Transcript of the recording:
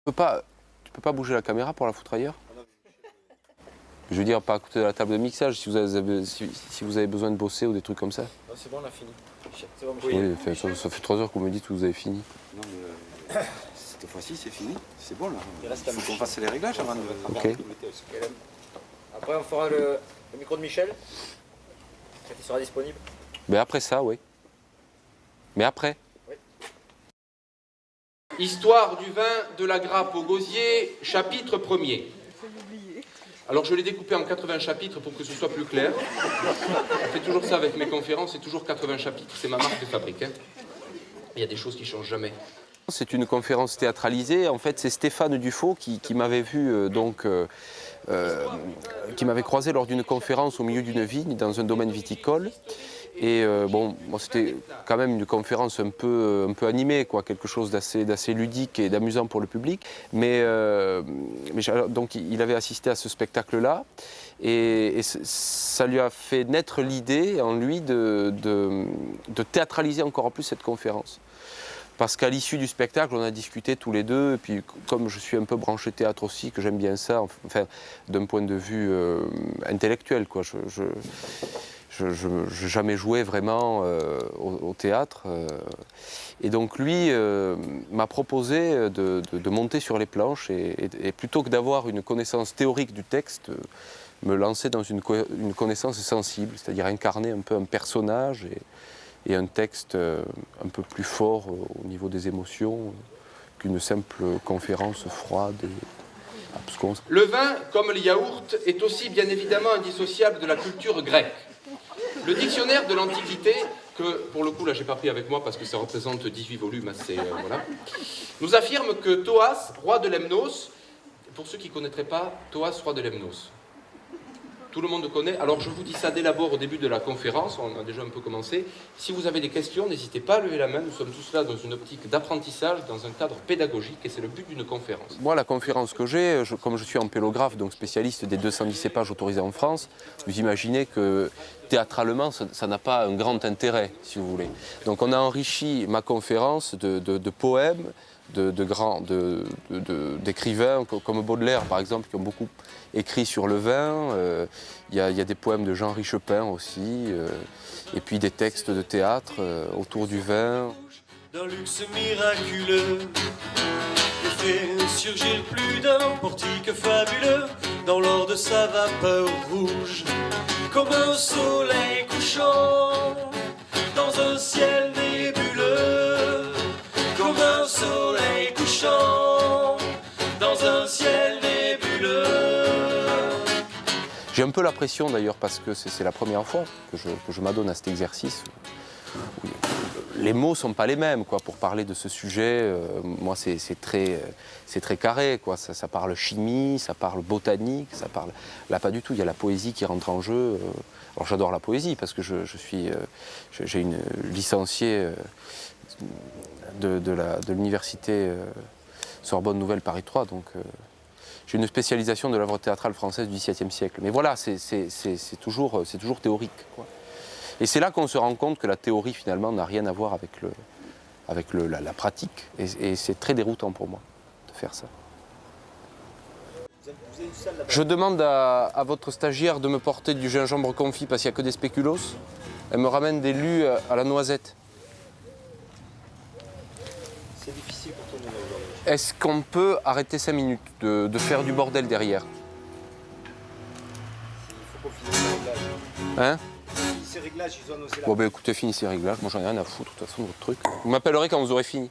Tu peux pas bouger la caméra pour la foutre ailleurs? Je veux dire, pas à côté de la table de mixage, si vous avez besoin de bosser ou des trucs comme ça. Non, c'est bon, on a fini. C'est bon, Oui, ça fait 3 heures que vous me dites que vous avez fini. Non, mais cette fois-ci, c'est fini. C'est bon, là. Il faut qu'on fasse les réglages avant de... Ok. Après, on fera le micro de Michel, quand il sera disponible. Mais après ça, oui. Mais après. Oui. Histoire du vin de la grappe au gosier, chapitre 1er. Alors je l'ai découpé en 80 chapitres pour que ce soit plus clair. On fait toujours ça avec mes conférences, c'est toujours 80 chapitres, c'est ma marque de fabrique. Hein. Il y a des choses qui ne changent jamais. C'est une conférence théâtralisée. En fait, c'est Stéphane Dufaux qui m'avait vu, qui m'avait croisé lors d'une conférence au milieu d'une vigne dans un domaine viticole. Et bon, c'était quand même une conférence un peu animée, quoi, quelque chose d'assez ludique et d'amusant pour le public. Mais donc il avait assisté à ce spectacle-là, et ça lui a fait naître l'idée en lui de théâtraliser encore plus cette conférence. Parce qu'à l'issue du spectacle, on a discuté tous les deux, et puis comme je suis un peu branché théâtre aussi, que j'aime bien ça, enfin, d'un point de vue intellectuel, quoi. Je n'ai jamais joué vraiment au théâtre. Et donc lui m'a proposé de monter sur les planches et plutôt que d'avoir une connaissance théorique du texte, me lancer dans une connaissance sensible, c'est-à-dire incarner un peu un personnage et un texte un peu plus fort au niveau des émotions qu'une simple conférence froide et absconse. Le vin, comme le yaourt, est aussi bien évidemment indissociable de la culture grecque. Le dictionnaire de l'Antiquité, que pour le coup là j'ai pas pris avec moi parce que ça représente 18 volumes, assez, voilà, nous affirme que Thoas, roi de Lemnos, pour ceux qui ne connaîtraient pas, Thoas, roi de Lemnos. Tout le monde connaît. Alors je vous dis ça dès l'abord au début de la conférence, on a déjà un peu commencé. Si vous avez des questions, n'hésitez pas à lever la main. Nous sommes tous là dans une optique d'apprentissage, dans un cadre pédagogique, et c'est le but d'une conférence. Moi, la conférence que j'ai, comme je suis ampélographe, donc spécialiste des 210 cépages autorisés en France, vous imaginez que théâtralement, ça n'a pas un grand intérêt, si vous voulez. Donc on a enrichi ma conférence de poèmes, d'écrivains comme Baudelaire, par exemple, qui ont beaucoup écrit sur le vin. Il y a des poèmes de Jean Richepin aussi, et puis des textes de théâtre autour du vin. D'un luxe miraculeux qui fait surgir plus d'un portique fabuleux dans l'or de sa vapeur rouge, comme un soleil couchant dans un ciel nébuleux, comme un soleil couchant dans un ciel nébuleux. J'ai un peu la pression d'ailleurs parce que c'est la première fois que je m'adonne à cet exercice. Les mots ne sont pas les mêmes, quoi, pour parler de ce sujet. Moi, c'est très carré, quoi. Ça parle chimie, ça parle botanique, ça parle... Là, pas du tout. Il y a la poésie qui rentre en jeu. Alors, j'adore la poésie parce que j'ai une licenciée de l'université Sorbonne Nouvelle Paris 3, donc j'ai une spécialisation de l'œuvre théâtrale française du XVIIe siècle. Mais voilà, c'est toujours théorique, quoi. Et c'est là qu'on se rend compte que la théorie, finalement, n'a rien à voir avec la pratique. Et c'est très déroutant pour moi de faire ça. Je demande à votre stagiaire de me porter du gingembre confit parce qu'il n'y a que des spéculoos. Elle me ramène des lus à la noisette. C'est difficile pour tout le monde. Est-ce qu'on peut arrêter 5 minutes de faire du bordel derrière? Il faut qu'on finisse les réglages. Hein? Ces réglages, ils ont osé la... Bon, ben écoutez, finissez les réglages. Moi, j'en ai rien à foutre, de toute façon, votre truc. Vous m'appellerez quand vous aurez fini.